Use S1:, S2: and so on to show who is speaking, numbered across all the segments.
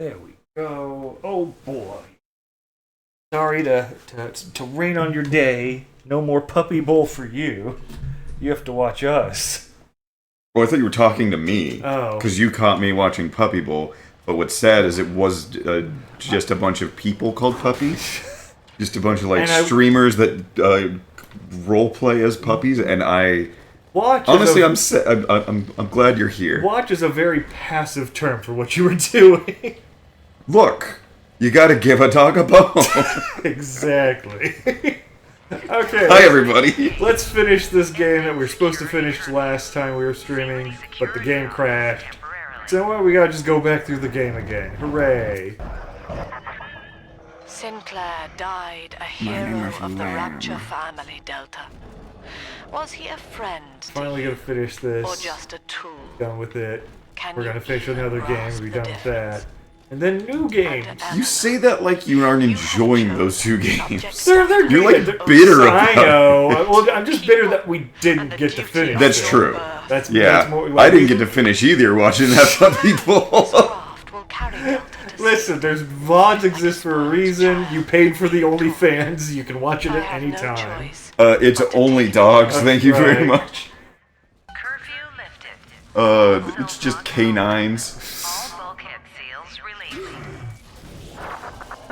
S1: There we go. Oh boy. Sorry to rain on your day. No more puppy bowl for you. You have to watch us.
S2: Well, I thought you were talking to me.
S1: Oh.
S2: Because you caught me watching Puppy Bowl. But what's sad is it was just a bunch of people called puppies. Just a bunch of streamers that role play as puppies, and I.
S1: Watch.
S2: Honestly, I'm glad you're here.
S1: Watch is a very passive term for what you were doing.
S2: Look, you got to give a dog a bone.
S1: Exactly. Okay.
S2: Hi, everybody.
S1: Let's finish this game that we were supposed to finish last time we were streaming, but the game crashed. So what? We gotta just go back through the game again. Hooray!
S3: Sinclair died a hero of the Rapture family, Delta. Was he a friend?
S1: Finally gonna finish this.
S3: Or just a tool?
S1: Done with it.
S3: Can
S1: We're gonna
S3: you
S1: finish
S3: even
S1: another game.
S3: grasp
S1: We'll be
S3: the
S1: done with that.
S3: difference?
S1: And then new games.
S2: You say that like you aren't enjoying those two games.
S1: They're
S2: You're
S1: good.
S2: like bitter about
S1: I know. Well, I'm just bitter that we didn't get to finish.
S2: That's
S1: it.
S2: true.
S1: That's more,
S2: I didn't get to finish either watching that Puppy Bowl.
S1: Listen, there's VODs exist for a reason. You paid for the OnlyFans. You can watch it at any time.
S2: It's only dogs. Thank you very much. It's just canines.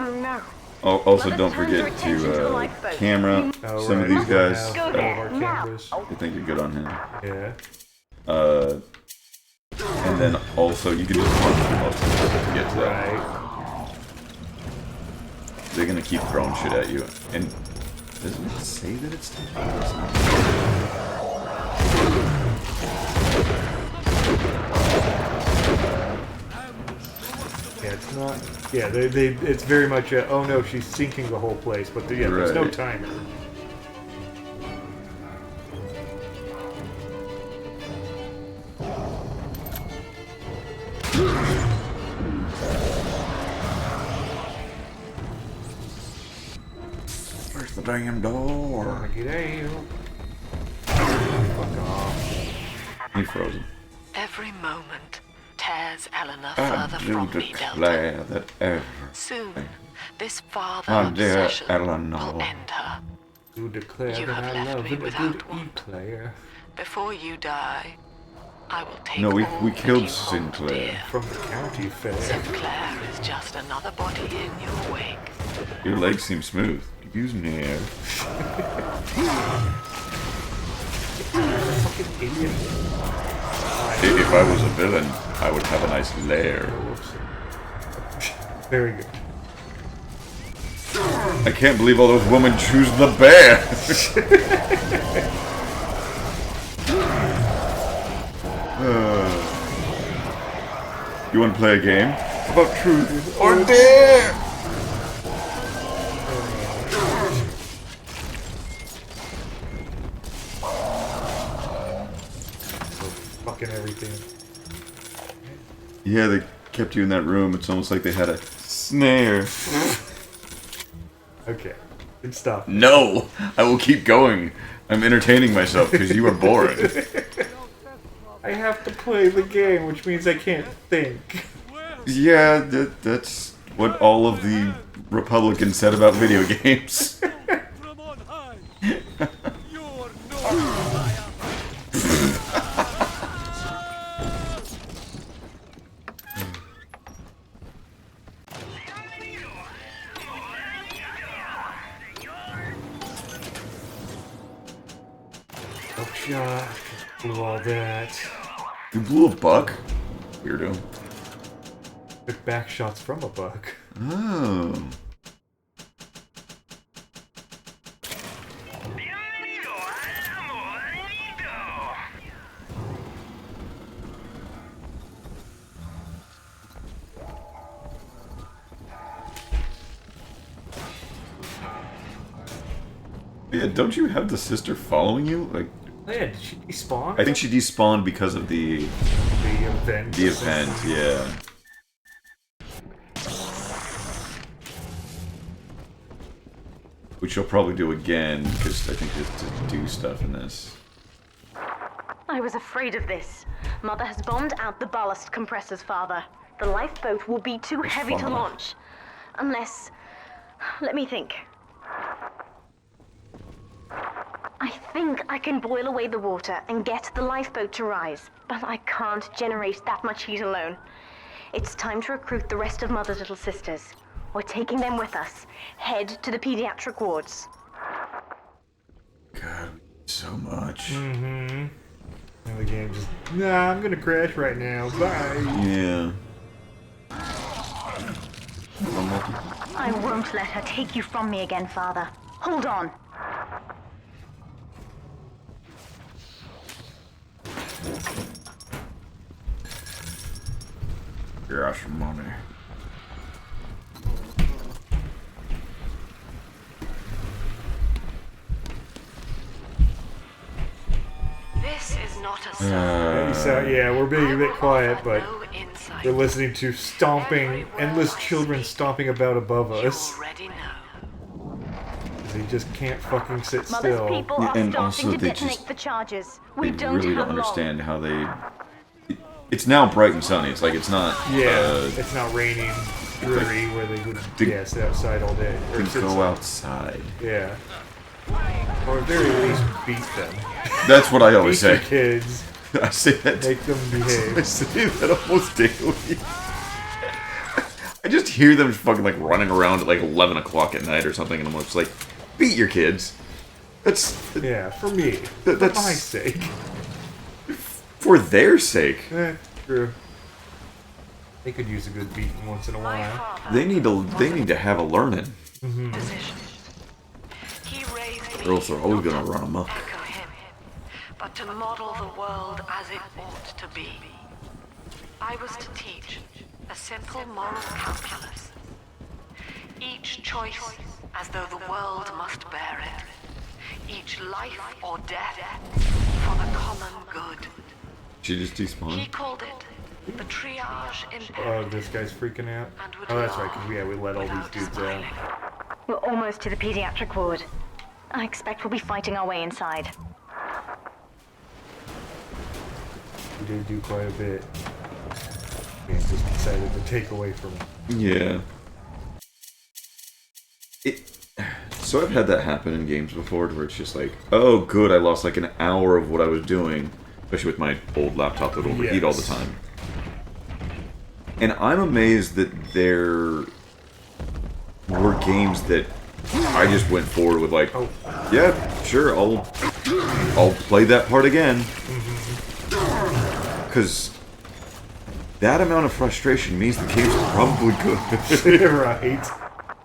S4: Oh no.
S2: Oh, also, don't forget to camera some of these guys. I think you're good on him.
S1: Yeah.
S2: And then also you can just punch them most of them to get to that.
S1: Right.
S2: They're gonna keep throwing shit at you. And doesn't it say that it's
S1: Yeah, it's not. Yeah, it's very much a, oh no, she's sinking the whole place, but yeah, there's no timer.
S2: Where's the damn door?
S1: Get out. Fuck off.
S2: He's frozen.
S3: Every moment tears Eleanor
S2: I
S3: further
S2: do
S3: from me,
S2: declare
S3: Delta.
S2: that ever.
S3: Soon, this father
S2: My dear
S3: obsession
S2: Eleanor.
S3: will end her.
S1: You declare
S3: You
S1: that
S3: have
S1: I
S3: left
S1: love
S3: me
S1: it.
S3: without
S1: Good
S3: one.
S1: player.
S3: Before you die, I will take
S2: No, we
S3: all
S2: killed
S3: that you hold
S2: Sinclair.
S3: dear.
S1: From the county fair.
S3: Sinclair is just another body in your wake.
S2: Your legs seem smooth. You're using the air.
S1: Fucking idiot.
S2: If I was a villain, I would have a nice lair.
S1: Very good.
S2: I can't believe all those women choose the bear. You want to play a game about truth or dare?
S1: Fucking everything.
S2: Yeah, they kept you in that room. It's almost like they had a snare.
S1: Okay. Good stuff.
S2: No, I will keep going. I'm entertaining myself because you are boring.
S1: I have to play the game, which means I can't think.
S2: Yeah, that's what all of the Republicans said about video games.
S1: Shot. Blew all that.
S2: You blew a buck? Weirdo.
S1: Took back shots from a buck.
S2: Oh. Yeah, don't you have the sister following you? Like,
S1: Yeah, did she despawn?
S2: I think she despawned because of the
S1: event.
S2: the event. Yeah. Which you'll probably do again because I think you have to do stuff in this.
S4: I was afraid of this. Mother has bombed out the ballast compressors, Father. The lifeboat will be too heavy to launch. Unless... Let me think. I think I can boil away the water and get the lifeboat to rise, but I can't generate that much heat alone. It's time to recruit the rest of Mother's little sisters. We're taking them with us. Head to the pediatric wards.
S2: God, so much.
S1: Mm-hmm. And the game just, nah, I'm gonna crash right now. Bye.
S2: Yeah.
S4: I won't let her take you from me again, Father. Hold on.
S2: Gosh, money.
S3: This is not a sign.
S1: So, yeah, we're being a bit quiet, but
S3: No insight.
S1: we're listening to stomping, endless children stomping about above us.
S3: You already know.
S1: They just can't fucking sit
S4: Mother's
S1: still.
S4: people
S2: Yeah,
S4: are
S2: and
S4: starting
S2: also
S4: to
S2: they
S4: detonate
S2: just-
S4: the charges. We
S2: They
S4: don't
S2: really
S4: have
S2: don't
S4: long.
S2: understand how they... It's now bright and sunny. It's like it's not...
S1: Yeah, it's not raining dreary where they would sit outside all day. Or
S2: Can
S1: sit
S2: go
S1: outside.
S2: outside.
S1: Yeah. Or at very least beat them.
S2: That's what I always
S1: Beat your
S2: say.
S1: kids.
S2: I say that.
S1: Make them
S2: I
S1: behave.
S2: say that almost daily. I just hear them fucking like running around at like 11 o'clock at night or something, and I'm just like, beat your kids. That's
S1: Yeah, for me.
S2: That's-
S1: For my sake.
S2: for their sake.
S1: True. They could use a good beating once in a
S3: My
S1: while.
S3: father
S2: They need to have a learning,
S3: decision. He raised me
S2: or else they're always
S3: not
S2: gonna
S3: to
S2: run amok.
S3: echo him, but to model the world as it ought to be. I was to teach a simple moral calculus. Each choice as though the world must bear it. Each life or death for the common good.
S2: She just
S3: He
S2: despawned.
S3: called it the triage
S1: Oh,
S3: imperative.
S1: this guy's freaking out.
S3: And would
S1: Oh, that's right,
S3: laugh
S1: because we let all these
S3: without
S1: dudes
S3: smiling.
S1: out.
S4: We're almost to the pediatric ward. I expect we'll be fighting our way inside.
S1: We did do quite a bit. And just decided to take away from him.
S2: Yeah. So I've had that happen in games before, where it's just like, oh, good, I lost like an hour of what I was doing, especially with my old laptop that would overheat all the
S1: Yes.
S2: time. And I'm amazed that there were games that I just went forward with like,
S1: Oh.
S2: yeah, sure, I'll play that part again. Because that amount of frustration means the game's probably good.
S1: Right.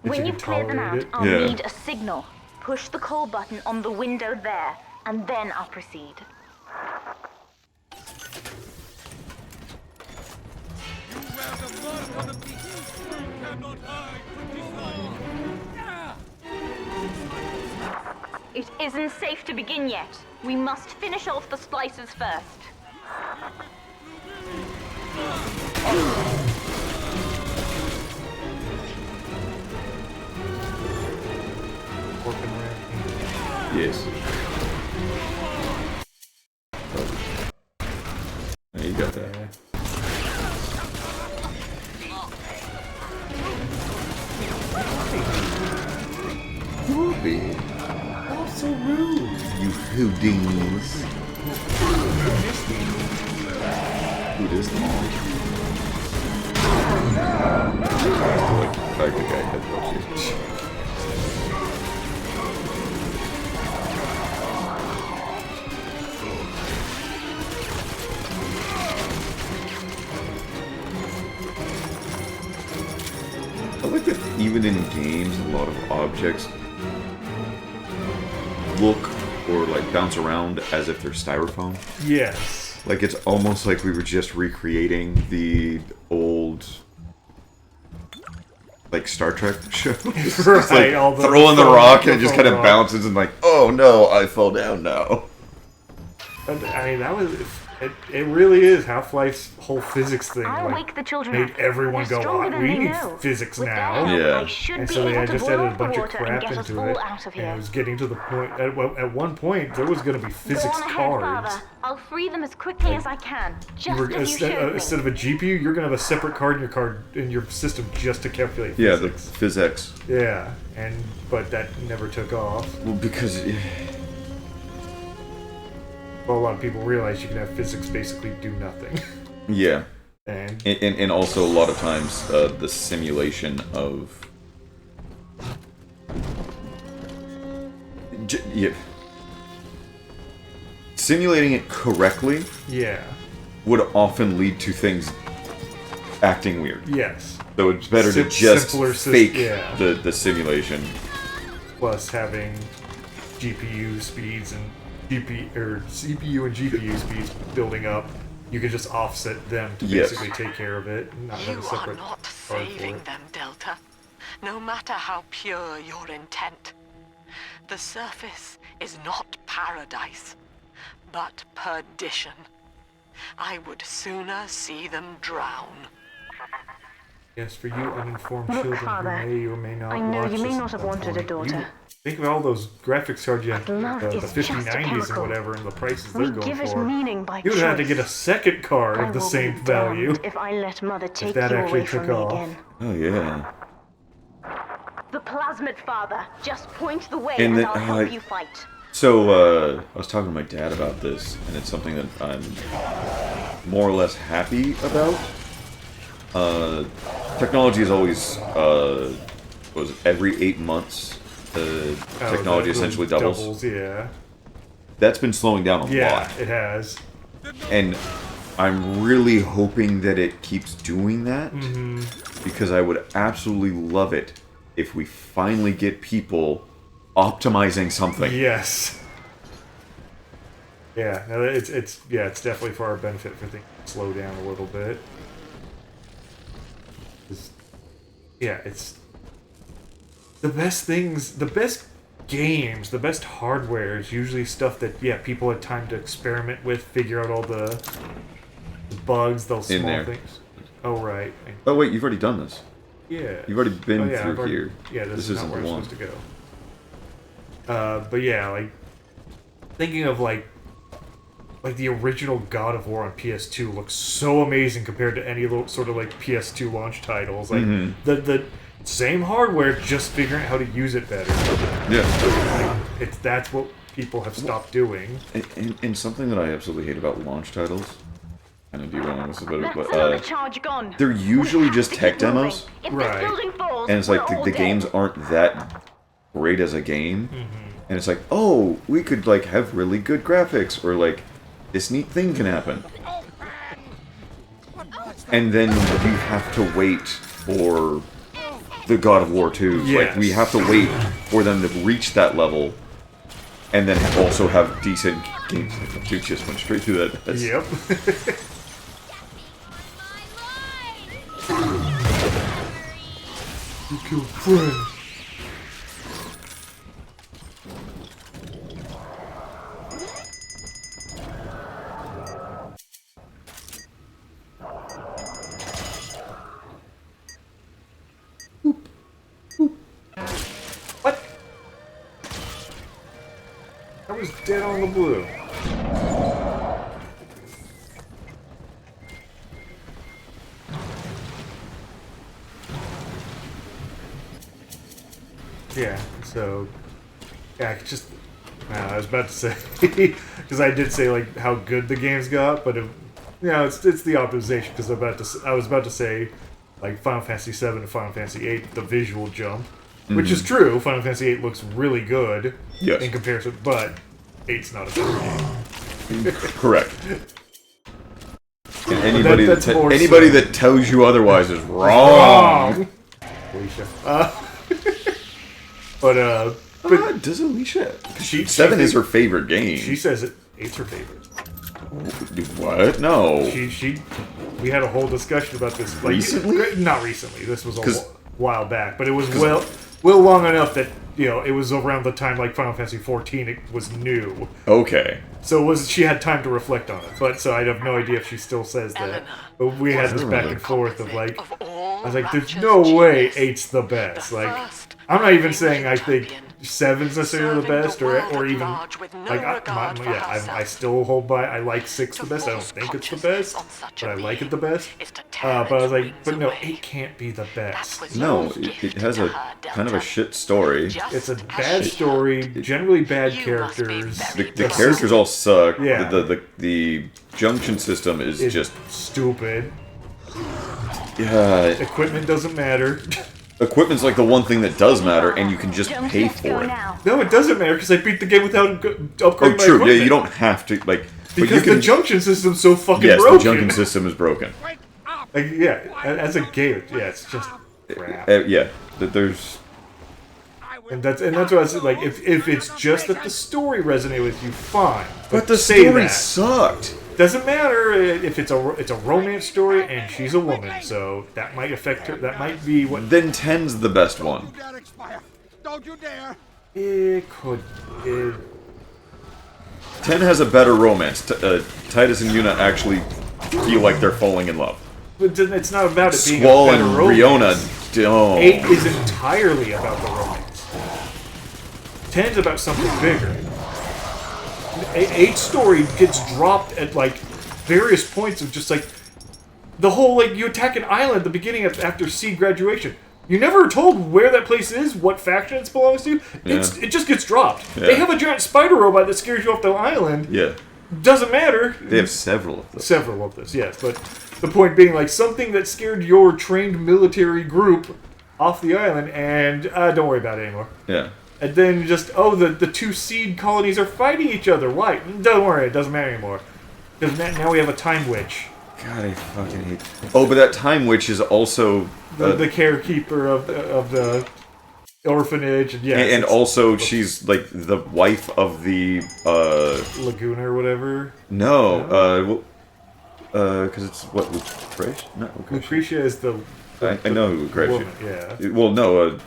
S1: If
S4: When you
S1: can
S4: clear them
S1: tolerate
S4: out,
S1: it.
S4: I'll
S2: Yeah.
S4: need a signal. Push the call button on the window there, and then I'll proceed. It isn't safe to begin yet. We must finish off the splicers first.
S1: Working around.
S2: Yes. Yeah, you got that.
S1: Yeah.
S2: Whoopee.
S1: Oh, so rude.
S2: You Houdins. Who does that? Like the guy headbutts you. I like that even in games, a lot of objects look or like bounce around as if they're styrofoam.
S1: Yes.
S2: Like it's almost like we were just recreating the old like Star Trek show. Just
S1: Right,
S2: like
S1: all the
S2: throwing the
S1: foam-
S2: rock and
S1: the
S2: it just
S1: foam
S2: kind of
S1: rock.
S2: bounces and like, oh no, I fell down now.
S1: I mean, that was... It really is. Half-Life's whole physics thing
S4: I'll
S1: like,
S4: wake the children
S1: made
S4: up.
S1: everyone
S4: They're
S1: go,
S4: stronger
S1: oh,
S4: than
S1: we
S4: they
S1: need
S4: know.
S1: physics
S4: With their
S1: now.
S4: help,
S2: Yeah.
S4: I should
S1: And
S4: be
S1: so they
S4: able
S1: had
S4: to
S1: just
S4: boil
S1: added a
S4: off the
S1: bunch of
S4: water and
S1: crap
S4: get us
S1: into
S4: all
S1: it.
S4: out of
S1: And it
S4: here.
S1: was getting to the point... At one point, there was going to be
S4: Go
S1: physics
S4: on ahead,
S1: cards.
S4: Father. I'll free them as quickly as I can,
S1: You were,
S4: just as you showed me.
S1: instead of a GPU, you're going to have a separate card in your system just to calculate
S2: Yeah, the
S1: physics.
S2: physics.
S1: Yeah, but that never took off.
S2: Well, because...
S1: Well, a lot of people realize you can have physics basically do nothing.
S2: Yeah.
S1: And
S2: And also a lot of times the simulation of... Yeah. Simulating it correctly
S1: yeah,
S2: would often lead to things acting weird.
S1: yes.
S2: So it's better to just fake the simulation.
S1: Plus having GPU speeds and CPU and GPU speeds building up, you can just offset them to basically take care of it, and not have
S3: You
S1: a
S3: are
S1: separate
S3: not
S1: card for
S3: saving
S1: it.
S3: them, Delta. No matter how pure your intent. The surface is not paradise, but perdition. I would sooner see them drown.
S1: Yes, for you uninformed
S4: Look,
S1: children
S4: Father,
S1: who may or may not
S4: I know
S1: watch
S4: you may
S1: this
S4: not have
S1: at one
S4: wanted a
S1: point,
S4: daughter.
S1: Think of all those graphics cards you have,
S4: Love
S1: the
S4: is just a
S1: 5090s and
S4: chemical.
S1: whatever, and the prices
S4: We
S1: they're going
S4: give it
S1: for.
S4: meaning by
S1: You would have to
S4: choice.
S1: get a second card
S4: I
S1: of the
S4: will
S1: same
S4: be
S1: value.
S4: damned if I let Mother take
S1: that
S4: you
S1: actually
S4: away from
S1: took
S4: me
S1: off.
S4: again.
S2: Oh, yeah.
S4: The plasmid, Father. Just point the way
S2: And
S4: and
S2: the-
S4: I'll help you fight.
S2: So, I was talking to my dad about this, and it's something that I'm more or less happy about. Technology is always, what was it, every 8 months, technology essentially doubles.
S1: Yeah.
S2: That's been slowing down a
S1: Yeah,
S2: lot.
S1: it has.
S2: And I'm really hoping that it keeps doing that, because I would absolutely love it if we finally get people optimizing something.
S1: Yes. Yeah, no, it's definitely for our benefit for things to slow down a little bit. It's the best things, the best games, the best hardware is usually stuff that people had time to experiment with, figure out all the bugs, those
S2: In
S1: small
S2: there.
S1: things. Oh right.
S2: Oh wait, you've already done this.
S1: Yeah.
S2: You've already been
S1: Oh, yeah,
S2: through
S1: I've already-
S2: here.
S1: Yeah, this
S2: isn't
S1: is not where
S2: the
S1: I'm
S2: one.
S1: supposed to go. But yeah, like thinking of like the original God of War on PS2 looks so amazing compared to any little sort of like PS2 launch titles. Like the same hardware, just figuring out how to use it better.
S2: Yeah.
S1: That's what people have stopped doing.
S2: And something that I absolutely hate about launch titles, kind of derail on this a bit,
S4: That's
S2: but
S4: another charge gone.
S2: they're usually just
S4: We have
S2: tech
S4: to keep
S2: demos,
S4: moving. If
S1: Right.
S4: this building falls,
S2: and it's like
S4: we're all
S2: the
S4: dead.
S2: games aren't that great as a game, and it's like, oh, we could like have really good graphics, or like this neat thing can happen, and then you have to wait for the God of War 2. Like we
S1: Yes.
S2: have to wait for them to reach that level, and then also have decent games. Dude just went straight through that. That's-
S1: Yep. You killed friends. What? I was dead on the blue. Yeah, so yeah, just I was about to say because I did say like how good the games got, but it's the optimization because I was about to say like Final Fantasy VII to Final Fantasy VIII, the visual jump, which is true. Final Fantasy VIII looks really good in comparison, but 8's not a true game.
S2: Correct. And anybody
S1: that's more
S2: anybody
S1: so.
S2: that tells you otherwise is wrong.
S1: Alicia. But
S2: Does Alicia?
S1: she
S2: 7 is her favorite game.
S1: She says 8's her favorite.
S2: What? No.
S1: We had a whole discussion about this. Like,
S2: Recently?
S1: Not recently. This was a
S2: 'Cause-
S1: while back, but it was Well, long enough that, it was around the time, like, Final Fantasy XIV, it was new.
S2: Okay.
S1: So she had time to reflect on it. But, so I have no idea if she still says that. But we had this back and forth of, like, I was like, there's no way 8's the best. Like, I'm not even saying I think 7's necessarily the best, or even, like, I still hold by, I like 6 the best. I don't think it's the best, but I like it the best. But I was like, but no, 8 can't be the best.
S2: No, it has a kind of a shit story.
S1: It's a bad story, generally bad characters.
S2: The characters all suck.
S1: Yeah.
S2: The junction system is just
S1: stupid.
S2: Yeah.
S1: Equipment doesn't matter.
S2: Equipment's like the one thing that does matter, and you can just pay for it.
S1: No, it doesn't matter because I beat the game without upgrading my
S2: true.
S1: equipment.
S2: Yeah, you don't have to
S1: because the junction system's so fucking
S2: yes,
S1: broken.
S2: the junction system is broken.
S1: Like, as a game, it's just crap.
S2: There's.
S1: And that's what I was like. If it's just that the story resonated with you, fine.
S2: But the story sucked.
S1: Doesn't matter if it's a romance story and she's a woman, so that might affect her. That might be what.
S2: Then 10's the best one.
S5: Don't you dare!
S1: It could.
S2: 10 has a better romance. Titus and Yuna actually feel like they're falling in love.
S1: But it's not about it being
S2: Squall
S1: a better
S2: and
S1: romance.
S2: Riona don't.
S1: 8 is entirely about the romance. 10's about something bigger. 8's story gets dropped at, like, various points of just, like, the whole, like, you attack an island at the beginning after Seed graduation. You never are told where that place is, what faction it belongs to.
S2: Yeah.
S1: It just gets dropped.
S2: Yeah.
S1: They have a giant spider robot that scares you off the island.
S2: Yeah.
S1: Doesn't matter.
S2: They have several of those.
S1: Several of this, yes. But the point being, like, something that scared your trained military group off the island, and don't worry about it anymore.
S2: Yeah.
S1: And then just, the 2 seed colonies are fighting each other. Why? Don't worry, it doesn't matter anymore. Because now we have a time witch.
S2: God, I fucking hate. Oh, but that time witch is also
S1: the carekeeper of the orphanage,
S2: and also she's like the wife of the
S1: Laguna or whatever.
S2: No, because it's what Lucretia? No,
S1: Lucretia is the.
S2: I know who Lucretia.
S1: Woman, yeah.
S2: Well, no.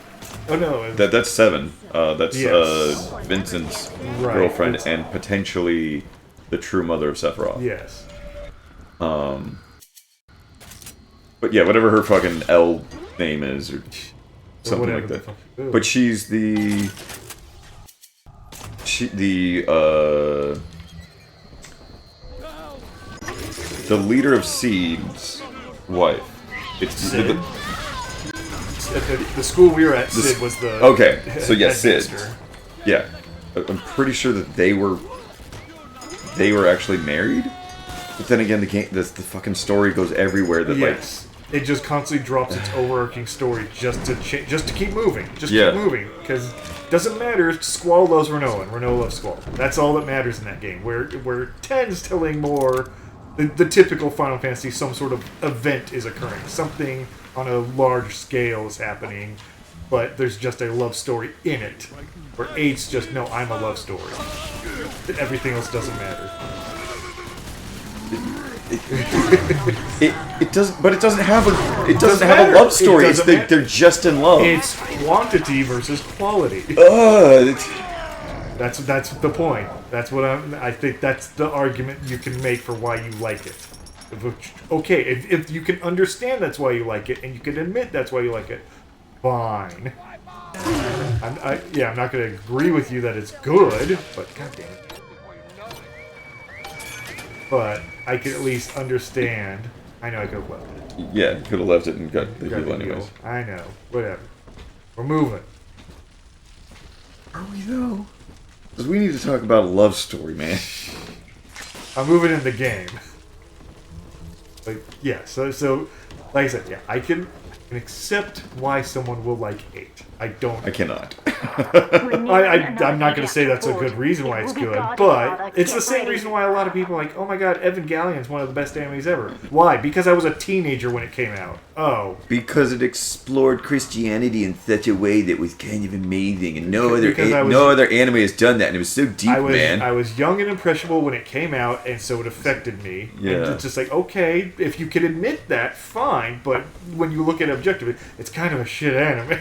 S1: Oh no.
S2: That's 7. That's
S1: yes.
S2: Vincent's
S1: right.
S2: girlfriend and potentially the true mother of Sephiroth.
S1: Yes.
S2: But yeah, whatever her fucking L name is, or something like that. But she's the leader of Seed's wife. It's
S1: Sid. The school we were at, Sid was the.
S2: Okay, so yeah, Sid.
S1: Master.
S2: Yeah, I'm pretty sure that they were actually married. But then again, the fucking story goes everywhere. That
S1: yes. It just constantly drops its overarching story just to keep moving. Just
S2: yeah.
S1: keep moving. Because it doesn't matter if Squall loves Renoa and Renoa loves Squall. That's all that matters in that game. Where 10's telling more the typical Final Fantasy, some sort of event is occurring. Something on a large scale is happening, but there's just a love story in it. Where 8's just, no, I'm a love story. Everything else doesn't matter.
S2: It doesn't, but it doesn't have a love story. They're just in love.
S1: It's quantity versus quality. That's the point. That's what I think that's the argument you can make for why you like it. If you can understand that's why you like it, and you can admit that's why you like it, fine. I'm not going to agree with you that it's good, but goddamn it. But I can at least understand. I know I could have left it.
S2: Yeah, could have left it and got the deal anyways.
S1: I know. Whatever. We're moving.
S2: Are we though? Because we need to talk about a love story, man.
S1: I'm moving in the game. Like, yeah, so like I said, yeah, I can accept why someone will like 8. I cannot. I'm not going to say that's a good reason why it's good, but it's the same reason why a lot of people are like, oh my god, Evangelion's one of the best animes ever. Why? Because I was a teenager when it came out. Oh.
S2: Because it explored Christianity in such a way that was kind of amazing, and no other anime has done that, and it was so deep, man.
S1: I was young and impressionable when it came out, and so it affected me.
S2: Yeah.
S1: And it's just like, okay, if you can admit that, fine, but when you look at it objectively, it's kind of a shit anime.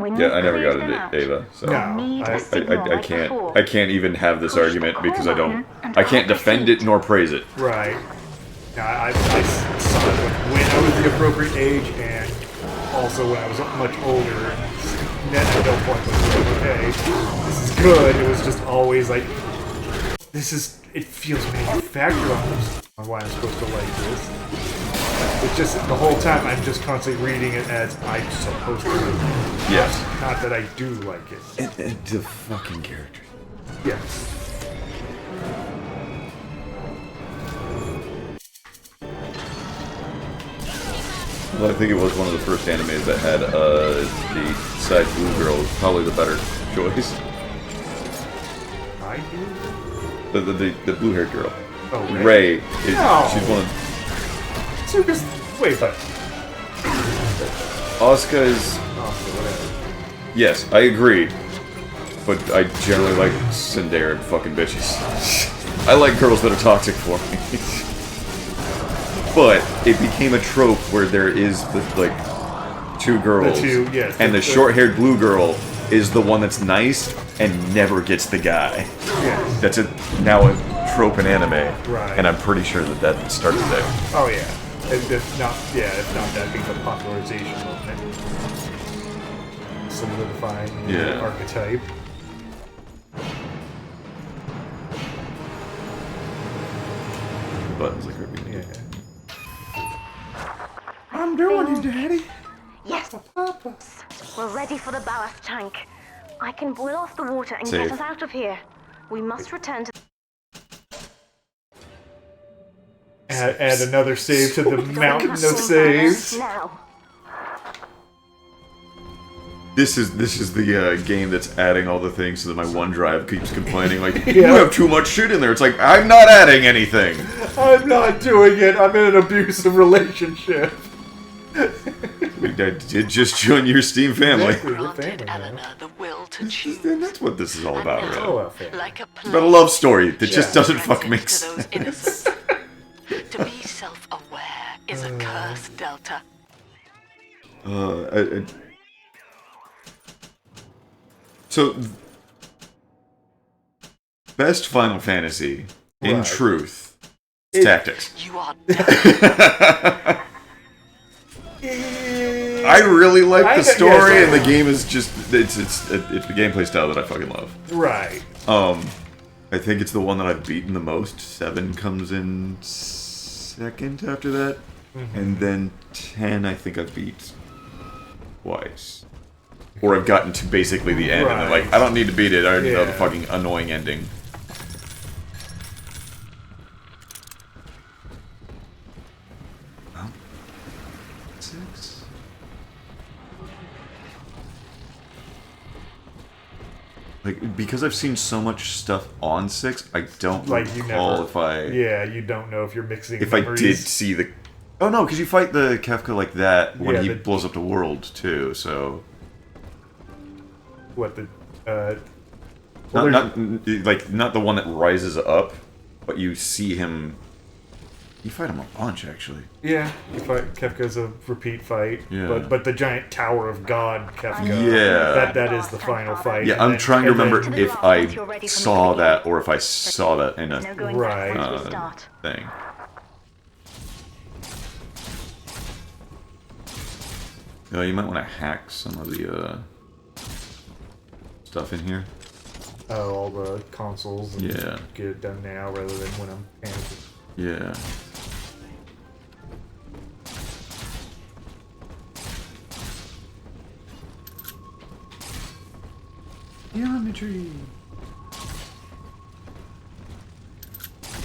S4: When
S2: Yeah,
S4: you've
S2: I never got
S4: cleared them
S2: into
S4: out,
S2: Ava, so
S1: No.
S4: need
S1: I-
S4: a signal
S2: I
S4: like
S2: can't.
S4: before.
S2: I can't even have this
S4: Push the
S2: argument because
S4: core
S2: I don't.
S4: button and
S2: I can't
S4: hold the
S2: defend it
S4: seat.
S2: nor praise it.
S1: Right. No, I saw it when I was the appropriate age, and also when I was much older. And at no point was it like, okay, this is good. It was just always like, this is. It feels manufactured on why I'm supposed to like this. It's just the whole time I'm just constantly reading it as I'm supposed to. Like it.
S2: Yes.
S1: Not that I do like it.
S2: And the fucking characters.
S1: Yes.
S2: Well, I think it was one of the first animes that had the side blue girl, probably the better choice.
S1: I do.
S2: The blue haired girl.
S1: Oh,
S2: Ray.
S1: No.
S2: She's one of.
S1: Circus. Wait, but.
S2: Asuka is.
S1: Oh, whatever.
S2: Yes, I agree. But I generally like tsundere fucking bitches. I like girls that are toxic for me. But it became a trope where there is the, like, two girls.
S1: The two, yes.
S2: And the short-haired blue girl is the one that's nice and never gets the guy.
S1: Yes.
S2: That's now a trope in anime.
S1: Right.
S2: And I'm pretty sure that started there.
S1: Oh yeah. If not that being the popularization movement, solidifying the archetype.
S2: The buttons like ripping.
S1: Yeah.
S4: I'm doing it,
S1: Daddy.
S4: Yes. We're ready for the ballast tank. I can boil off the water and
S2: Save.
S4: get us out of here. We must return to.
S1: Add another save to the mountain of
S4: Don't
S1: saves.
S4: now.
S2: This is the game that's adding all the things so that my OneDrive keeps complaining like, you
S1: Yeah.
S2: have too much shit in there. It's like, I'm not adding anything.
S1: I'm not doing it. I'm in an abusive relationship.
S2: I did just join your Steam family.
S1: Exactly, we're
S3: Granted
S1: family now.
S3: Eleanor the will to choose.
S2: And that's what this is all about,
S3: And
S2: really.
S3: now,
S1: Oh, well, fair.
S3: like a
S2: About a love story that just
S1: Yeah.
S2: doesn't fucking make
S3: to those
S2: sense.
S3: innocents. To be self-aware is a curse, Delta.
S2: So, best Final Fantasy, in
S1: Right.
S2: truth, is Tactics.
S3: You are
S2: I really like the
S1: I-
S2: story,
S1: yes,
S2: and the game is just it's the gameplay style that I fucking love.
S1: Right.
S2: I think it's the one that I've beaten the most. 7 comes in second after that, and then 10 I think I've beat twice. Or I've gotten to basically the end, and I'm like,
S1: Right.
S2: I don't need to beat it. I already know the
S1: Yeah.
S2: fucking annoying ending. Well, 6. Like, because I've seen so much stuff on 6, I don't
S1: Like you
S2: recall
S1: never.
S2: if I
S1: Yeah, you don't know if you're mixing.
S2: if
S1: memories.
S2: I did see the. Oh no, because you fight the Kefka like that when
S1: Yeah,
S2: he
S1: the-
S2: blows up the world too. So
S1: What the? Well,
S2: not the one that rises up, but you see him. You fight him a bunch actually.
S1: yeah, you fight Kefka's a repeat fight.
S2: Yeah.
S1: But the giant Tower of God Kefka.
S2: Yeah.
S1: That is the final fight.
S2: Yeah,
S1: and
S2: I'm
S1: then-
S2: trying to
S1: and then-
S2: remember if I saw that or if I saw that in
S4: No
S2: a
S4: going
S1: Right.
S4: back once we start.
S2: thing. You might want to hack some of the stuff in here.
S1: Oh, all the consoles. And
S2: Yeah.
S1: Get it done now rather than when I'm panicking.
S2: Yeah. Geometry.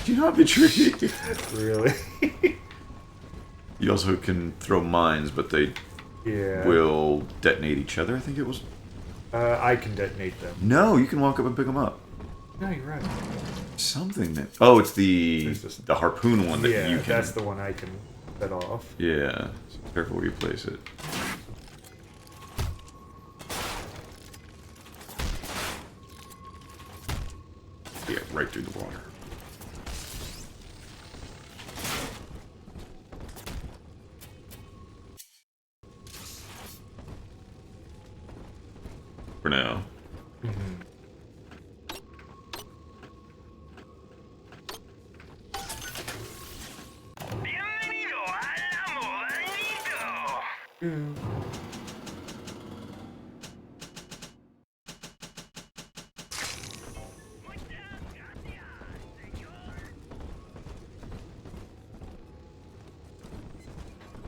S2: Geometry.
S1: Really?
S2: You also can throw mines, but they
S1: Yeah.
S2: will detonate each other. I think it was.
S1: I can detonate them.
S2: No, you can walk up and pick them up.
S1: No, you're right.
S2: Something that. Oh, it's the
S1: There's this-
S2: harpoon one that
S1: Yeah,
S2: you can.
S1: that's the one I can set off.
S2: Yeah. So careful where you place it. Yeah, right through the water. for now.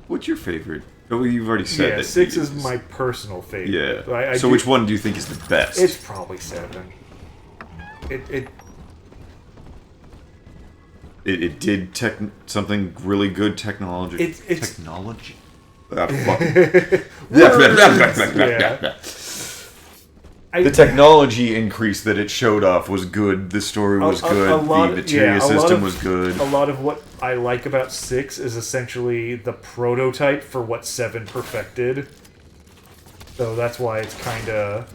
S2: What's your favorite? Oh, you've already said
S1: Yeah,
S2: that.
S1: 6 is my personal favorite.
S2: Yeah. So which one do you think is the best?
S1: It's probably 7.
S2: It did something really good technology.
S1: It's
S2: technology. Ah, fuck.
S1: Yeah.
S2: The technology increase that it showed off was good. The story was good. The materia system was good.
S1: A lot of what I like about 6 is essentially the prototype for what 7 perfected. So that's why it's kind of...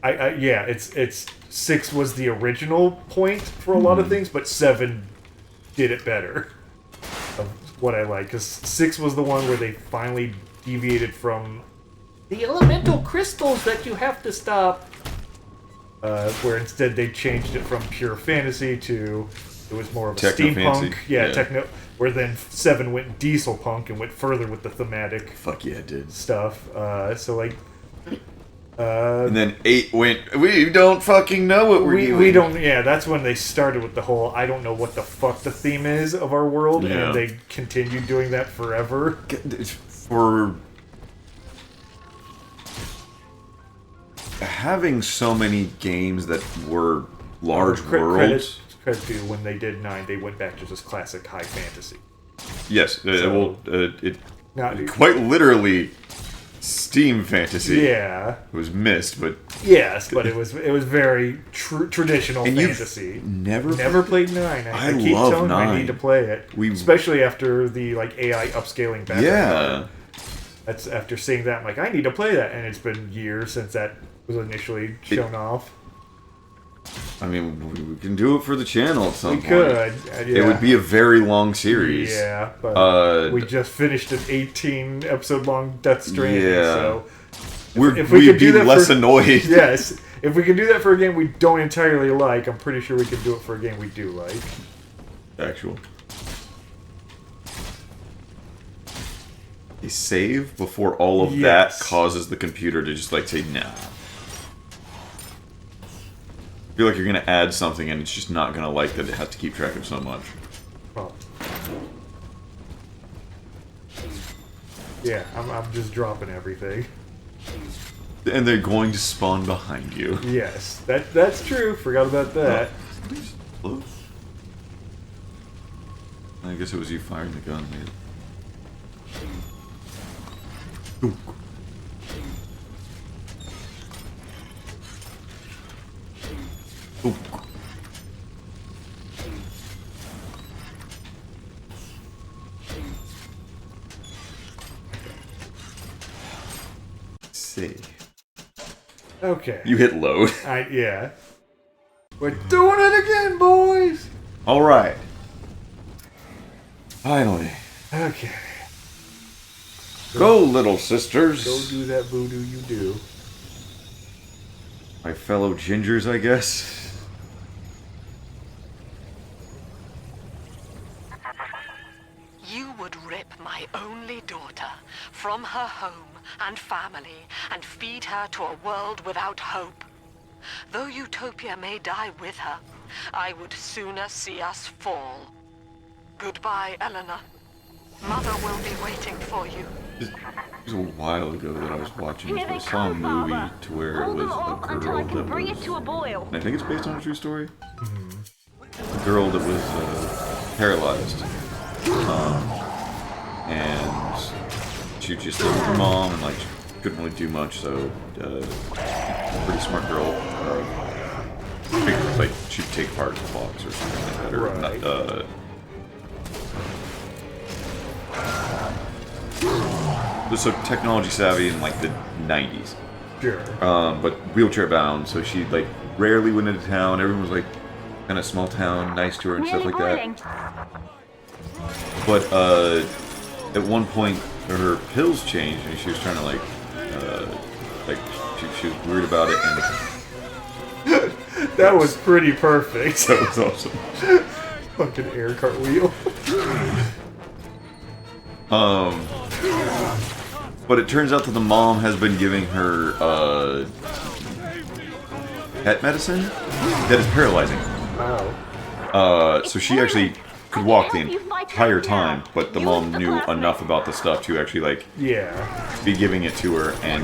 S1: it's 6 was the original point for a lot of things, but 7 did it better. Of what I like, because 6 was the one where they finally deviated from the elemental crystals that you have to stop. Where instead they changed it from pure fantasy to it was more of a steampunk. Yeah, techno. Where then 7 went diesel punk and went further with the thematic.
S2: Fuck yeah, it did.
S1: Stuff. So like.
S2: And then 8 went, we don't fucking know what we're doing.
S1: We don't, yeah, that's when they started with the whole, I don't know what the fuck the theme is of our world, and they continued doing that forever.
S2: For having so many games that were large worlds.
S1: Credit to when they did 9, they went back to just classic high fantasy.
S2: Yes,
S1: So,
S2: it quite literally... Steam fantasy.
S1: Yeah.
S2: It was missed, but...
S1: Yes, but it was very traditional fantasy. Never played 9. I keep telling 9. I need to play it. Especially after the like AI upscaling back.
S2: Yeah.
S1: That's after seeing that, I'm like, I need to play that. And it's been years since that was initially shown off.
S2: I mean, we can do it for the channel at some point.
S1: We could. Yeah.
S2: It would be a very long series.
S1: Yeah, but we just finished an 18-episode long Death Stranding, so...
S2: If we could be less annoyed.
S1: Yes. If we can do that for a game we don't entirely like, I'm pretty sure we can do it for a game we do like.
S2: Actual. A save before all of that causes the computer to just, like, say, nah. I feel like you're going to add something and it's just not going to like that it has to keep track of so much.
S1: Oh. Yeah, I'm just dropping everything.
S2: And they're going to spawn behind you.
S1: Yes, that's true. Forgot about that.
S2: Oh. I guess it was you firing the gun, man. Ooh. Ooh. See.
S1: Okay.
S2: You hit load.
S1: Yeah. We're doing it again, boys!
S2: Alright. Finally.
S1: Okay.
S2: Go, little sisters.
S1: Go do that voodoo you do.
S2: My fellow gingers, I guess.
S3: You would rip my only daughter from her home and family and feed her to a world without hope. Though Utopia may die with her, I would sooner see us fall. Goodbye, Eleanor. Mother will be waiting for you.
S2: It was a while ago that I was watching this. I saw a movie to where it was a girl that was... And I think it's based on a true story. A girl that was paralyzed. And she just lived with her mom and like she couldn't really do much, so pretty smart girl. Like she'd take part in clocks or something like that. Or
S1: right.
S2: Was so technology savvy in like the 90s.
S1: Sure.
S2: But wheelchair bound, so she like rarely went into town. Everyone was like kind of small town, nice to her and stuff like that. But at one point her pills changed and she was trying to like she was weird about it, and
S1: That was pretty perfect.
S2: that was awesome.
S1: Fucking air cartwheel.
S2: But it turns out that the mom has been giving her pet medicine that is paralyzing.
S1: Wow.
S2: So she actually could walk the entire time, but the mom knew enough about the stuff to actually like
S1: Yeah.
S2: be giving it to her, and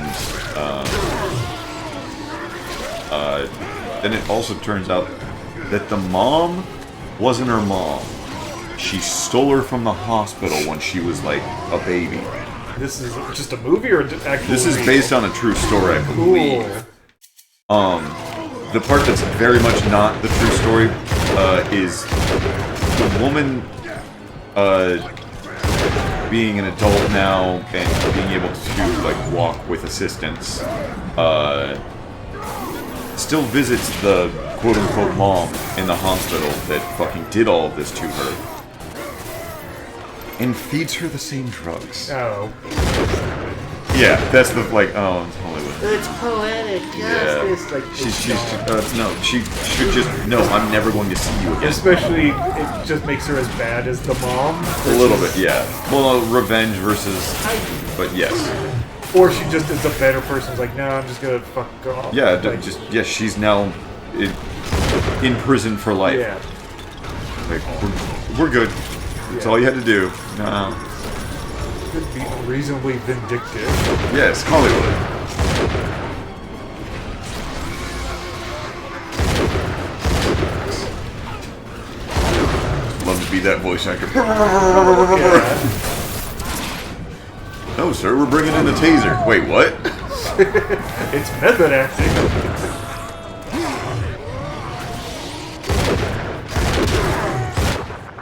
S2: then it also turns out that the mom wasn't her mom. She stole her from the hospital when she was like a baby.
S1: This is just a movie or actual?
S2: This is
S1: real?
S2: based on a true story, I believe.
S1: Cool.
S2: The part that's very much not the true story is the woman being an adult now and being able to like walk with assistance. Still visits the quote-unquote mom in the hospital that fucking did all of this to her. And feeds her the same drugs.
S1: Oh.
S2: Yeah, that's the, like, oh, it's Hollywood.
S1: It's poetic. Yes. Like,
S2: She should just, no, I'm never going to see you again.
S1: especially, it just makes her as bad as the mom.
S2: A little bit, yeah. Well, revenge versus, but yes.
S1: Or she just is a better person. It's like, no, I'm just gonna fuck off.
S2: Yeah,
S1: Like,
S2: she's now in prison for life.
S1: Yeah.
S2: Like, we're good. That's all you had to do. No.
S1: Could be reasonably vindictive.
S2: Yes, Hollywood. Love to be that voice actor.
S1: Yeah.
S2: No, sir, we're bringing in the taser. Wait, what?
S1: It's method acting.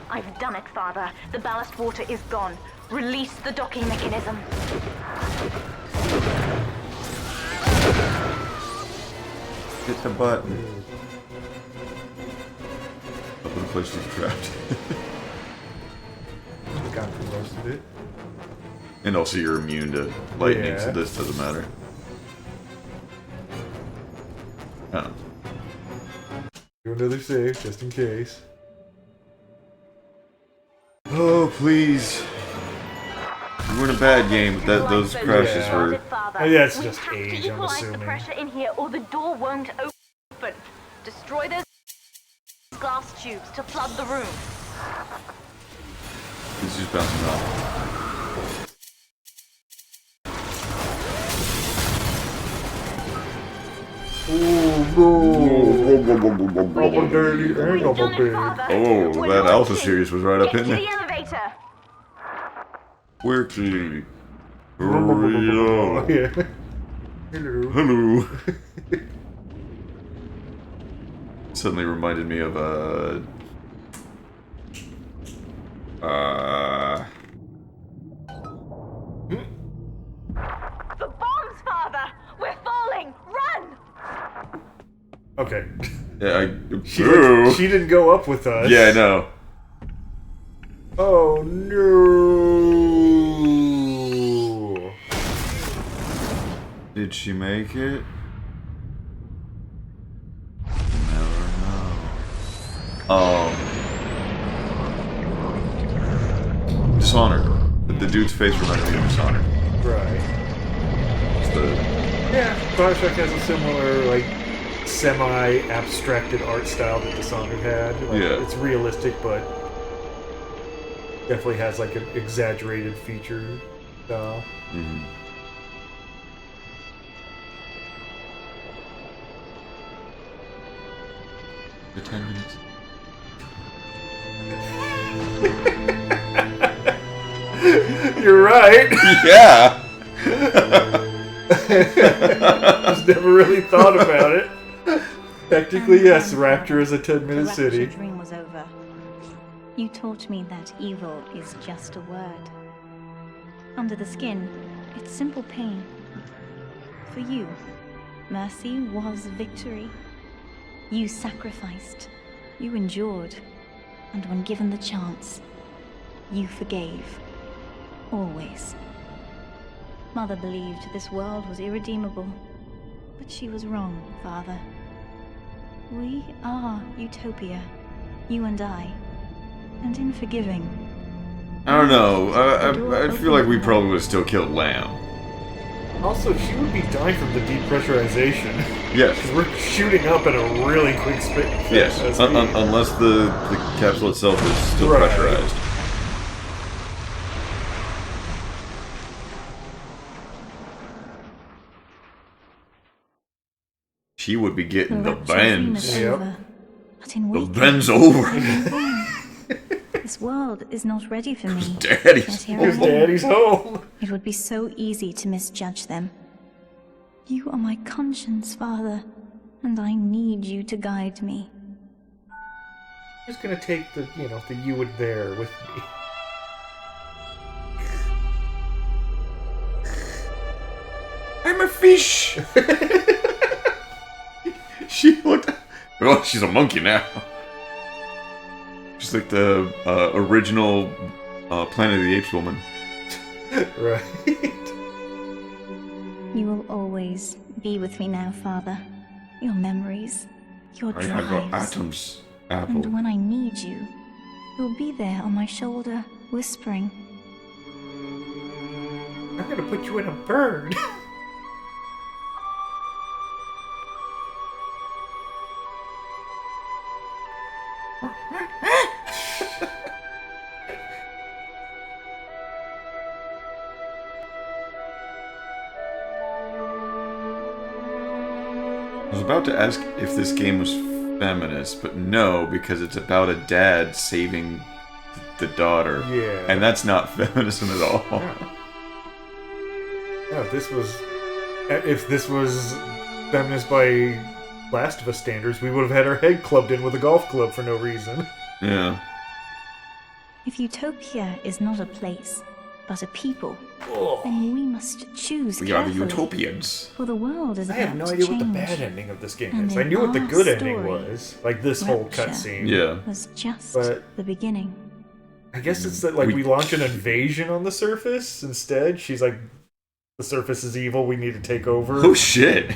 S4: I've done it, Father. The ballast water is gone. Release the docking mechanism.
S2: Hit the button. Up in the place she's trapped.
S1: Got through most of it.
S2: And also you're immune to lightning, so
S1: Yeah.
S2: this doesn't matter. Oh.
S1: Do another save, just in case.
S2: Oh, please. You were in a bad game, but those crashes
S1: Yeah.
S2: were...
S1: Yeah, it's
S4: We
S1: just
S4: have to
S1: age, I'm
S4: equalize the
S1: assuming.
S4: pressure in here, or the door won't open. Destroy those glass tubes to flood the room.
S2: He's just bouncing off.
S1: Double dirty and double
S4: Done it,
S1: big.
S4: Father.
S2: Oh,
S4: We're
S2: that Alpha
S4: launching.
S2: series was right up
S4: Get
S2: in
S4: to
S2: there.
S4: the elevator.
S2: Quickly. Hurry up.
S1: Yeah. Hello.
S2: Hello. Suddenly reminded me of
S4: The bombs, Father! We're falling! Run!
S1: Okay.
S2: yeah,
S1: She,
S2: Ooh.
S1: she didn't go up with us.
S2: Yeah, I know.
S1: Oh no!
S2: Did she make it? Never know. Dishonored. The dude's face reminded me of Dishonored.
S1: Right.
S2: It's the
S1: Yeah, Bioshock has a similar, like, semi-abstracted art style that Dishonored had. Like,
S2: Yeah.
S1: It's realistic, but definitely has, like, an exaggerated feature style.
S2: mhm. The 10 minutes.
S1: You're right!
S2: Yeah.
S1: Just never really thought about it. Technically, yes, Rapture is a 10-minute
S6: The
S1: city.
S6: rapture dream was over. You taught me that evil is just a word. Under the skin, it's simple pain. For you, mercy was victory. You sacrificed, you endured, and when given the chance, you forgave. Always. Mother believed this world was irredeemable. But she was wrong, Father. We are Utopia, you and I. And in forgiving,
S2: I don't know. I feel like we probably would have still killed Lamb.
S1: Also, she would be dying from the depressurization.
S2: Yes.
S1: Because we're shooting up at a really quick speed.
S2: Yes. Unless the capsule itself is still
S1: Right.
S2: pressurized. She would be getting the
S6: rapture dream
S2: bends.
S6: is
S1: Yep.
S6: over. But in
S2: The
S6: waking,
S2: bends over.
S6: this world is not ready for me. Yet
S2: Daddy's.
S6: here I
S1: Because
S6: am.
S1: Daddy's home.
S6: It would be so easy to misjudge them. You are my conscience, Father, and I need you to guide me.
S1: I'm just gonna take the you and there with me.
S2: I'm a fish. She looked. Well, she's a monkey now. She's like the original Planet of the Apes woman.
S1: Right.
S6: You will always be with me now, Father. Your memories, your
S2: I got
S6: drives.
S2: Atom's
S6: And
S2: apple.
S6: when I need you, you'll be there on my shoulder, whispering.
S1: I'm gonna put you in a bird.
S2: I was about to ask if this game was feminist, but no, because it's about a dad saving the daughter.
S1: Yeah.
S2: And that's not feminism at all.
S1: No, if this was feminist by Last of Us standards, we would have had our head clubbed in with a golf club for no reason.
S2: Yeah.
S6: If Utopia is not a place, but a people,
S1: Oh,
S6: then we must choose
S2: We are the
S6: carefully.
S2: Utopians.
S6: For the world is
S1: I
S6: about
S1: have no
S6: to
S1: idea
S6: change.
S1: what the bad ending of this game
S6: And
S1: is. I
S6: in
S1: knew what the
S6: our
S1: good ending
S6: story,
S1: was, like this whole
S6: Rapture.
S1: cutscene.
S2: Yeah.
S6: was just
S1: But-
S6: the beginning.
S1: I guess it's that like
S2: We-
S1: we launch an invasion on the surface instead. She's like, the surface is evil. We need to take over.
S2: Oh shit.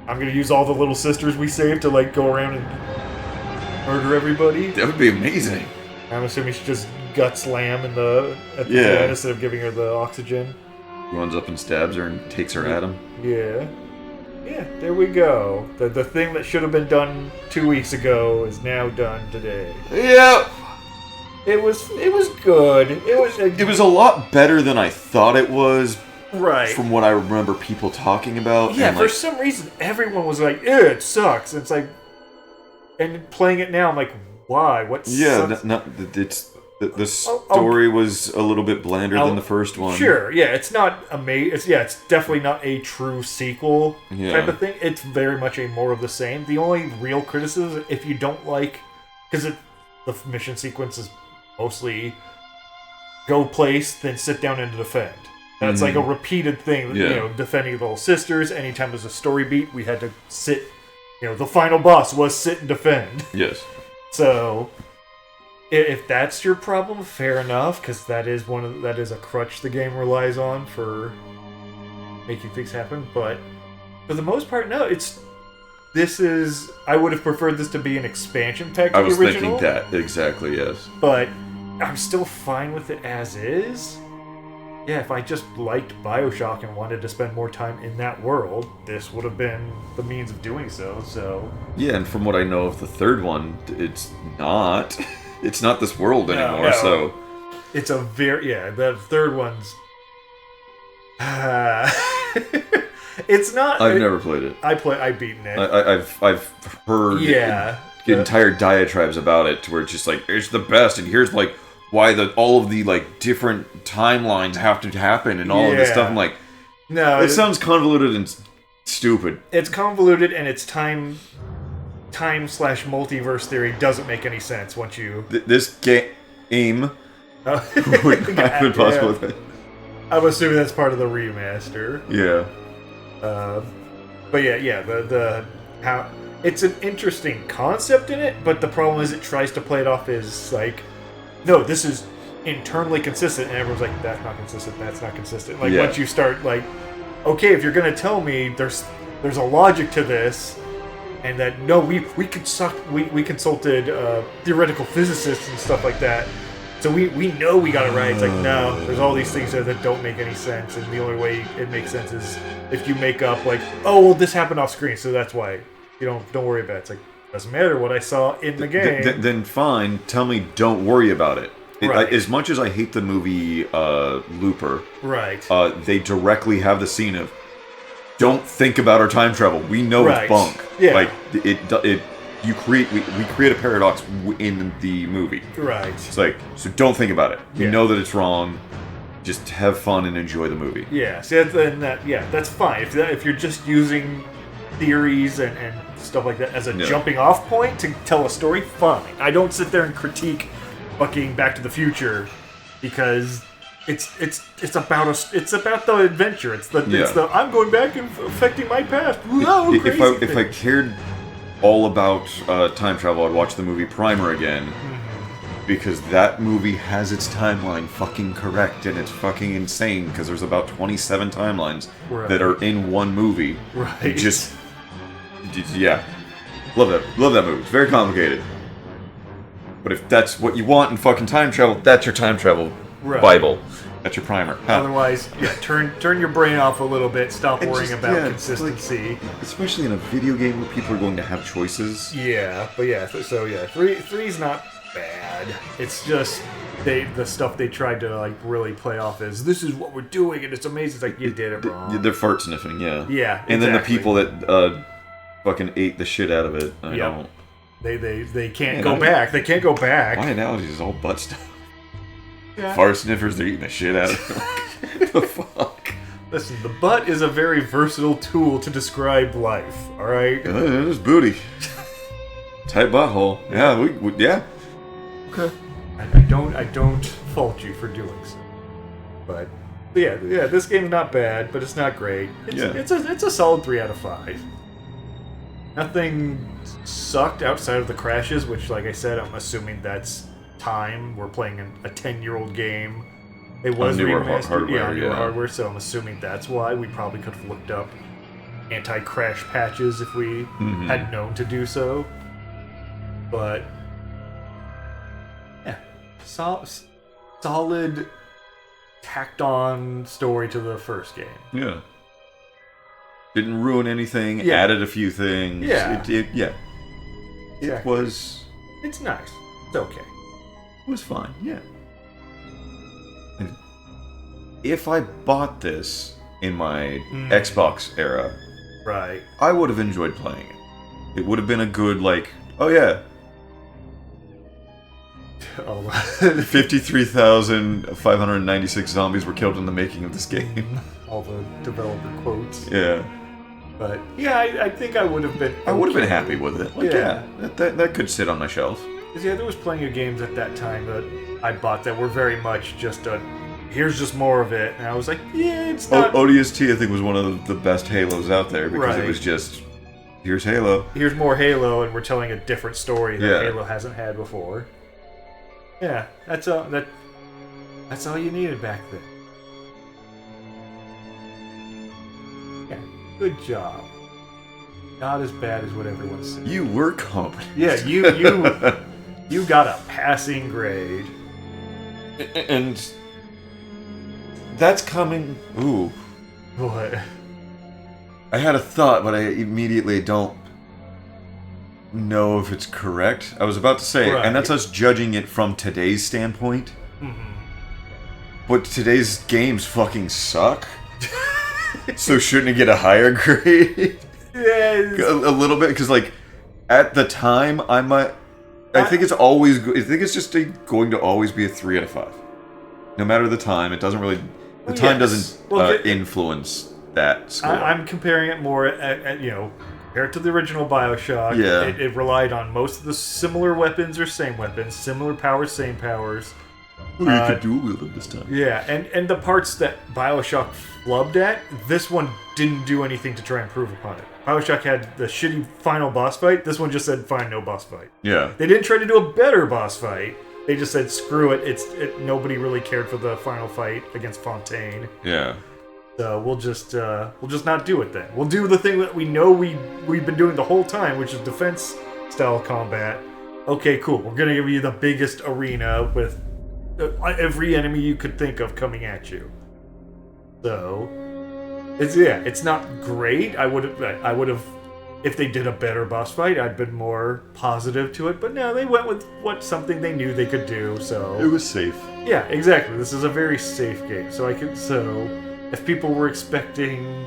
S1: I'm gonna use all the little sisters we saved to like go around and murder everybody.
S2: That would be amazing.
S1: I'm assuming she just guts Lamb at the
S2: Yeah.
S1: end instead of giving her the oxygen.
S2: Runs up and stabs her and takes her at him.
S1: Yeah. Yeah, there we go. The thing that should have been done 2 weeks ago is now done today.
S2: Yep.
S1: It was good.
S2: It was a lot better than I thought it was,
S1: right.
S2: from what I remember people talking about.
S1: Yeah,
S2: and,
S1: for
S2: like,
S1: some reason everyone was like, "Ew, it sucks." And it's like, and playing it now, I'm like, why? What?
S2: yeah,
S1: sucks?
S2: it's the story was a little bit blander than the first one.
S1: Sure, yeah, it's not amazing. It's definitely not a true sequel
S2: Yeah.
S1: type of thing. It's very much a more of the same. The only real criticism, if you don't like, because the mission sequence is mostly go place, then sit down and defend. That's like a repeated thing.
S2: Yeah.
S1: Defending the little sisters. Anytime there's a story beat, we had to sit. The final boss was sit and defend.
S2: Yes.
S1: So, if that's your problem, fair enough, because that is a crutch the game relies on for making things happen. But for the most part, no. I would have preferred this to be an expansion pack to
S2: I
S1: the
S2: was
S1: original.
S2: thinking that exactly. Yes.
S1: But I'm still fine with it as is. Yeah, if I just liked Bioshock and wanted to spend more time in that world, this would have been the means of doing so. So
S2: Yeah, and from what I know of the third one, it's not. It's not this world anymore.
S1: no.
S2: So
S1: it's the third one's. It's not.
S2: I've never played it.
S1: I've beaten it.
S2: I've heard
S1: Yeah.
S2: entire diatribes about it, to where it's just like it's the best, and here's like why all of the like different timelines have to happen and all of this
S1: Yeah.
S2: stuff. I'm like,
S1: No,
S2: it sounds convoluted and stupid.
S1: it's convoluted, and its time / multiverse theory doesn't make any sense once you.
S2: This game would not have been possible with it.
S1: I'm assuming that's part of the remaster.
S2: Yeah.
S1: But yeah, the how it's an interesting concept in it, but the problem is it tries to play it off as like, no, this is internally consistent, and everyone's like, that's not consistent, that's not consistent. Like
S2: Yeah.
S1: once you start like, okay, if you're gonna tell me there's there's a logic to this, and that no, we consulted theoretical physicists and stuff like that, so we know we got it right. It's like, no, there's all these things there that don't make any sense, and the only way it makes sense is if you make up like, oh well, this happened off screen, so that's why you don't worry about it. It's like, doesn't matter what I saw in the game.
S2: Then fine, tell me don't worry about it.
S1: Right.
S2: As much as I hate the movie Looper,
S1: Right.
S2: They directly have the scene of, don't think about our time travel. We know
S1: Right.
S2: it's bunk.
S1: Yeah.
S2: Like we create a paradox in the movie.
S1: Right.
S2: It's like, so don't think about it. We
S1: Yeah.
S2: know that it's wrong. Just have fun and enjoy the movie.
S1: Yeah. See, that's fine. If you're just using theories and stuff like that as a jumping off point to tell a story, fine. I don't sit there and critique fucking Back to the Future because it's about the adventure. It's the I'm going back and affecting my past. Whoa,
S2: If I cared all about time travel, I'd watch the movie Primer again. Because that movie has its timeline fucking correct, and it's fucking insane because there's about 27 timelines that are in one movie.
S1: Right.
S2: Yeah. Love that movie. It's very complicated. But if that's what you want in fucking time travel, that's your time travel Bible. That's your primer.
S1: Otherwise, turn your brain off a little bit. Stop worrying about consistency.
S2: Especially in a video game where people are going to have choices.
S1: Yeah, but three's not bad. It's just the stuff they tried to like really play off as this is what we're doing and it's amazing. It's like you did it wrong.
S2: They're fart sniffing, yeah.
S1: Yeah,
S2: and then the people that fucking ate the shit out of it. I don't.
S1: They can't go back. They can't go back.
S2: My analogy is all butt stuff.
S1: Yeah.
S2: Fart sniffers, they're eating the shit out of it. The fuck?
S1: Listen, the butt is a very versatile tool to describe life, alright?
S2: It is booty. Tight butthole. Yeah, yeah.
S1: Okay. I don't fault you for doing so. But yeah, this game's not bad, but it's not great. It's a solid 3 out of 5. Nothing sucked outside of the crashes, which, like I said, I'm assuming that's time. We're playing a 10-year-old game. It was
S2: newer
S1: remastered,
S2: hardware,
S1: hardware, so I'm assuming that's why. We probably could have looked up anti-crash patches if we had known to do so. But yeah, solid, tacked-on story to the first game.
S2: Yeah. Didn't ruin anything.
S1: Yeah.
S2: Added a few things.
S1: Yeah.
S2: It was.
S1: It's nice. It's okay.
S2: It was fine. Yeah. And if I bought this in my Xbox era,
S1: Right.
S2: I would have enjoyed playing it. It would have been a good, like, oh yeah,
S1: Oh.
S2: 53,596 zombies were killed in the making of this game.
S1: All the developer quotes.
S2: Yeah.
S1: But yeah, I think I would have been.
S2: I would have been happy with it. Like, that could sit on my shelf.
S1: Because there was plenty of games at that time that I bought that were very much just here's just more of it, and I was like, yeah, it's not.
S2: ODST, I think, was one of the best Halos out there because it was just, here's Halo.
S1: Here's more Halo, and we're telling a different story that
S2: Yeah.
S1: Halo hasn't had before. Yeah, that's all you needed back then. Yeah, good job. Not as bad as what everyone's saying.
S2: You were competent.
S1: Yeah, you got a passing grade.
S2: And that's coming. Ooh.
S1: What?
S2: I had a thought, but I immediately don't know if it's correct. I was about to say,
S1: Right.
S2: and that's us judging it from today's standpoint. But today's games fucking suck. So shouldn't it get a higher grade?
S1: Yeah,
S2: a little bit, because like at the time I think it's always. I think it's just going to always be a 3 out of 5. No matter the time, it doesn't really. The time doesn't influence that score.
S1: I'm comparing it more at compared to the original Bioshock.
S2: Yeah.
S1: It relied on most of the similar weapons or same weapons, similar powers, same powers.
S2: You could dual wield them this time.
S1: Yeah, and the parts that Bioshock flubbed at, this one didn't do anything to try and improve upon it. Bioshock had the shitty final boss fight. This one just said, fine, no boss fight.
S2: Yeah.
S1: They didn't try to do a better boss fight. They just said, screw it. Nobody really cared for the final fight against Fontaine.
S2: Yeah.
S1: So we'll just not do it then. We'll do the thing that we know we've been doing the whole time, which is defense style combat. Okay, cool. We're gonna give you the biggest arena with every enemy you could think of coming at you. So it's not great. I would have if they did a better boss fight, I'd been more positive to it. But no, they went with something they knew they could do. So
S2: It was safe.
S1: yeah, exactly. This is a very safe game. So if people were expecting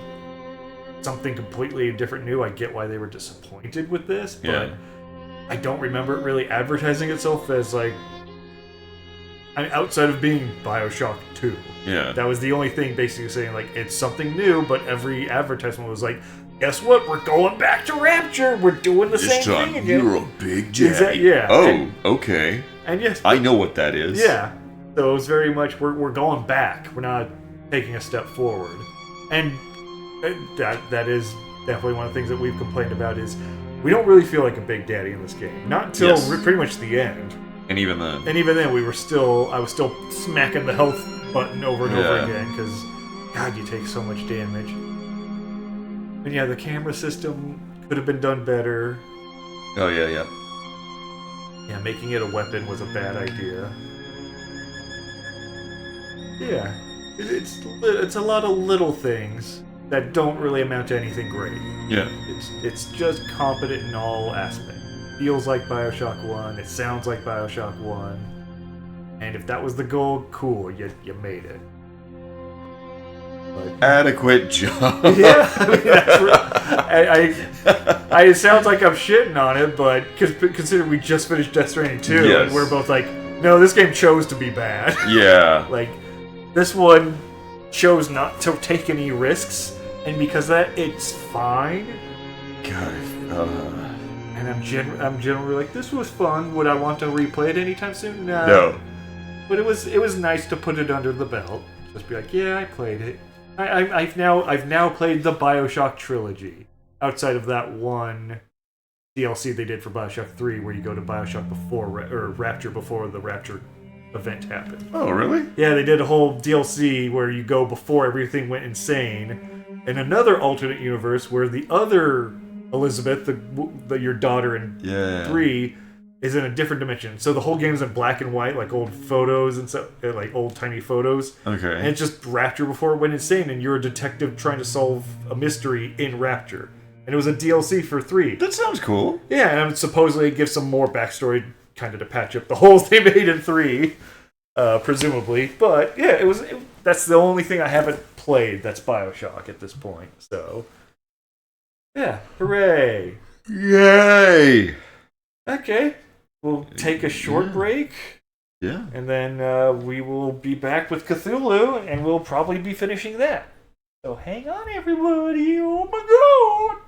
S1: something completely different, new, I get why they were disappointed with this. But
S2: Yeah.
S1: I don't remember it really advertising itself as like. I mean, outside of being Bioshock 2.
S2: Yeah.
S1: That was the only thing basically saying, like, it's something new, but every advertisement was like, guess what? We're going back to Rapture. We're doing the same thing again.
S2: You're a big daddy.
S1: Yeah.
S2: Oh, okay.
S1: And yes.
S2: I know what that is.
S1: Yeah. So it was very much, we're going back. We're not taking a step forward. And that is definitely one of the things that we've complained about is we don't really feel like a big daddy in this game. Not until pretty much the end.
S2: And even then.
S1: And even then, I was still smacking the health button over and over again, because, God, you take so much damage. And yeah, the camera system could have been done better.
S2: Oh, yeah.
S1: Yeah, making it a weapon was a bad idea. Yeah, it's a lot of little things that don't really amount to anything great.
S2: Yeah.
S1: It's just competent in all aspects. Feels like Bioshock 1, it sounds like Bioshock 1, and if that was the goal, cool, you made it. But,
S2: Adequate job.
S1: yeah, I mean, that's it sounds like I'm shitting on it, but consider we just finished Death Stranding 2,
S2: Yes.
S1: and we're both like, no, this game chose to be bad.
S2: Yeah.
S1: Like, this one chose not to take any risks, and because of that, it's fine.
S2: God.
S1: And I'm generally like, this was fun. Would I want to replay it anytime soon?
S2: No.
S1: But it was nice to put it under the belt. Just be like, yeah, I played it. I've now played the Bioshock trilogy. Outside of that one DLC they did for Bioshock 3, where you go to Bioshock before or Rapture before the Rapture event happened.
S2: Oh, really?
S1: Yeah, they did a whole DLC where you go before everything went insane, in another alternate universe where the other Elizabeth, your daughter in 3, is in a different dimension. So the whole game's in black and white, like old photos and stuff, like old tiny photos.
S2: Okay.
S1: And it's just Rapture before it went insane, and you're a detective trying to solve a mystery in Rapture. And it was a DLC for 3.
S2: That sounds cool.
S1: Yeah, and supposedly it gives some more backstory, kind of to patch up the holes they made in 3, presumably. But yeah, that's the only thing I haven't played that's Bioshock at this point. So yeah, hooray!
S2: Yay!
S1: Okay, we'll take a short break.
S2: Yeah.
S1: And then we will be back with Cthulhu, and we'll probably be finishing that. So hang on, everybody! Oh my god!